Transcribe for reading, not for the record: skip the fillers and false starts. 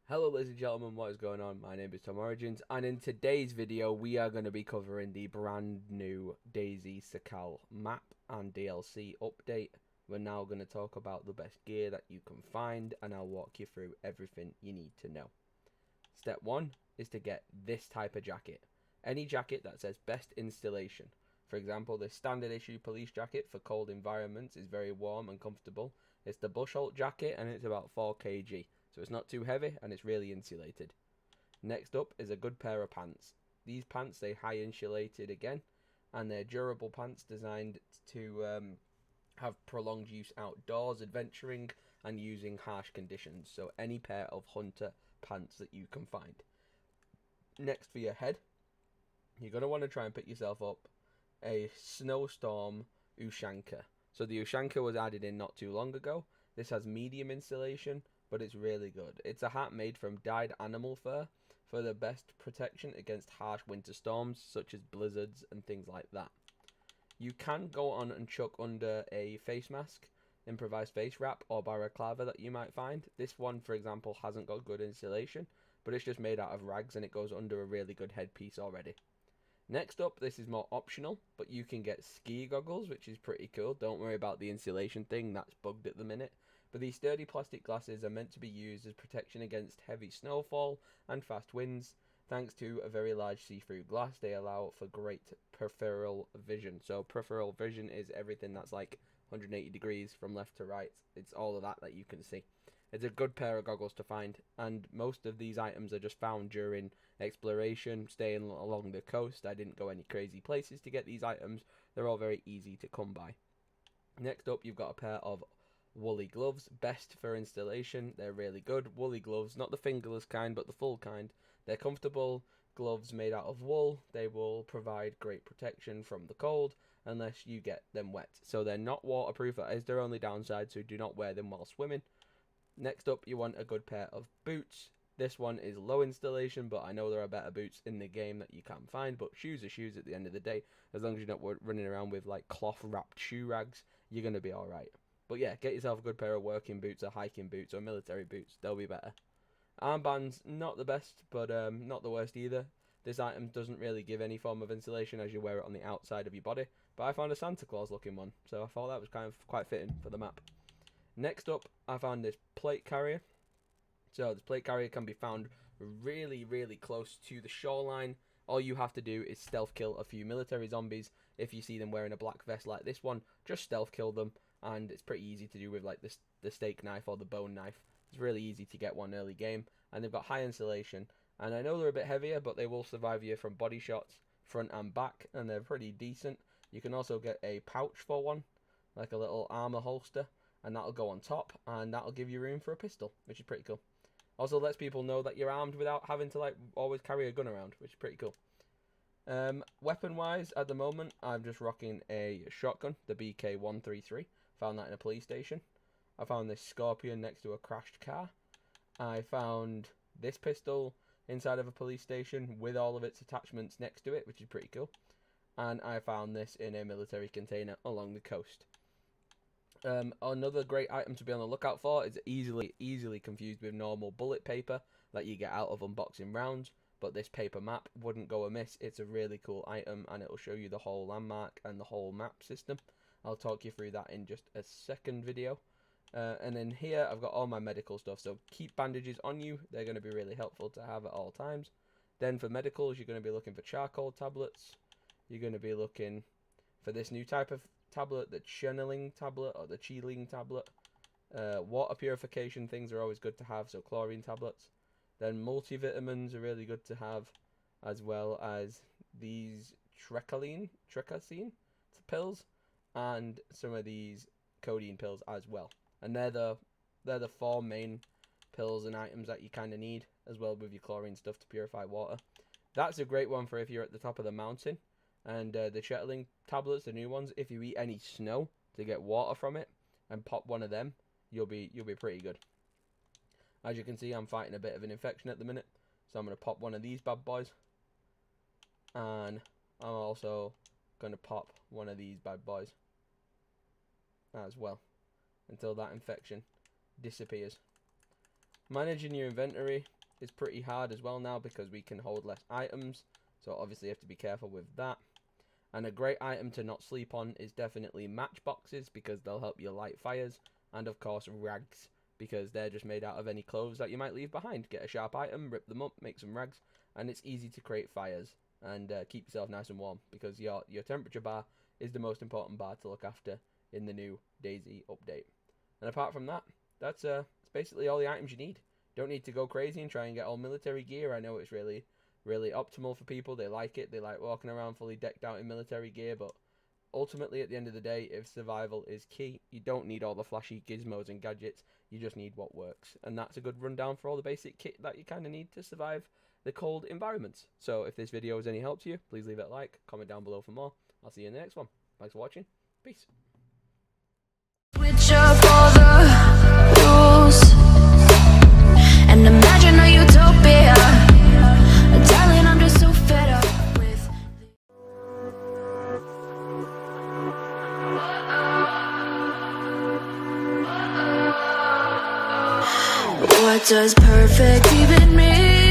Hello ladies and gentlemen, what is going on? My name is Tom Origins, and in today's video we are going to be covering the brand new DayZ Sakal map and DLC update. We're now going to talk about the best gear that you can find, and I'll walk you through everything you need to know. Step 1 is to get this type of jacket. Any jacket that says best installation. For example, this standard issue police jacket for cold environments is very warm and comfortable. It's the Bushholt jacket and it's about 4 kg. So it's not too heavy and it's really insulated. Next up is a good pair of pants. These pants, they high insulated again, and they're durable pants designed to have prolonged use outdoors, adventuring and using harsh conditions. So any pair of hunter pants that you can find. Next, for your head, you're going to want to try and pick yourself up a snowstorm Ushanka. So the Ushanka was added in not too long ago. This has medium insulation, but it's really good. It's a hat made from dyed animal fur for the best protection against harsh winter storms such as blizzards and things like that. You can go on and chuck under a face mask, improvised face wrap or balaclava that you might find. This one, for example, hasn't got good insulation, but it's just made out of rags and it goes under a really good headpiece already. Next up, this is more optional, but you can get ski goggles, which is pretty cool. Don't worry about the insulation thing, that's bugged at the minute. But these sturdy plastic glasses are meant to be used as protection against heavy snowfall and fast winds. Thanks to a very large see-through glass, they allow for great peripheral vision. So peripheral vision is everything that's like 180 degrees from left to right. It's all of that you can see. It's a good pair of goggles to find, and most of these items are just found during exploration, staying along the coast. I didn't go any crazy places to get these items. They're all very easy to come by. Next up, you've got a pair of woolly gloves, best for installation. They're really good. Woolly gloves, not the fingerless kind, but the full kind. They're comfortable gloves made out of wool. They will provide great protection from the cold unless you get them wet. So they're not waterproof. That is their only downside, so do not wear them while swimming. Next up, you want a good pair of boots. This one is low installation, but I know there are better boots in the game that you can find. But shoes are shoes at the end of the day. As long as you're not running around with like cloth wrapped shoe rags, you're going to be alright. But yeah, get yourself a good pair of working boots or hiking boots or military boots. They'll be better. Armbands, not the best, but not the worst either. This item doesn't really give any form of insulation as you wear it on the outside of your body. But I found a Santa Claus looking one, so I thought that was kind of quite fitting for the map. Next up, I found this plate carrier. So this plate carrier can be found really, really close to the shoreline. All you have to do is stealth kill a few military zombies. If you see them wearing a black vest like this one, just stealth kill them. And it's pretty easy to do with like the steak knife or the bone knife. It's really easy to get one early game. And they've got high insulation. And I know they're a bit heavier, but they will survive you from body shots, front and back. And they're pretty decent. You can also get a pouch for one, like a little armor holster. And that'll go on top, and that'll give you room for a pistol, which is pretty cool. Also lets people know that you're armed without having to like always carry a gun around, which is pretty cool. Weapon wise, at the moment, I'm just rocking a shotgun, the BK-133. Found that in a police station. I found this Scorpion next to a crashed car. I found this pistol inside of a police station with all of its attachments next to it, which is pretty cool. And I found this in a military container along the coast. Another great item to be on the lookout for is easily confused with normal bullet paper that you get out of unboxing rounds, but this paper map wouldn't go amiss. It's a really cool item and it'll show you the whole landmark and the whole map system. I'll talk you through that in just a second video. And then here I've got all my medical stuff, so keep bandages on you. They're going to be really helpful to have at all times. Then for medicals, you're going to be looking for charcoal tablets. You're going to be looking for this new type of tablet, the channeling tablet or the chilling tablet. Water purification things are always good to have, so chlorine tablets. Then multivitamins are really good to have, as well as these trecacine pills and some of these codeine pills as well. And they're the four main pills and items that you kind of need, as well with your chlorine stuff to purify water. That's a great one for if you're at the top of the mountain. And the Chetling tablets, the new ones, if you eat any snow to get water from it and pop one of them, you'll be pretty good. As you can see, I'm fighting a bit of an infection at the minute, so I'm going to pop one of these bad boys. And I'm also going to pop one of these bad boys as well, until that infection disappears. Managing your inventory. is pretty hard as well now because we can hold less items. So obviously you have to be careful with that. And a great item to not sleep on is definitely matchboxes, because they'll help you light fires. And of course rags, because they're just made out of any clothes that you might leave behind. Get a sharp item, rip them up, make some rags, and it's easy to create fires and keep yourself nice and warm, because your temperature bar is the most important bar to look after in the new DayZ update. And apart from that, that's basically all the items you need. Don't need to go crazy and try and get all military gear. I know it's really optimal for people. They like it. They like walking around fully decked out in military gear, but ultimately at the end of the day, if survival is key, you don't need all the flashy gizmos and gadgets. You just need what works. And that's a good rundown for all the basic kit that you kind of need to survive the cold environments. So if this video was any help to you, please leave it a like, comment down below for more. I'll see you in the next one. Thanks for watching. Peace. Switch up all the rules and imagine a utopia. Darling, I'm just so fed up with what does perfect even mean?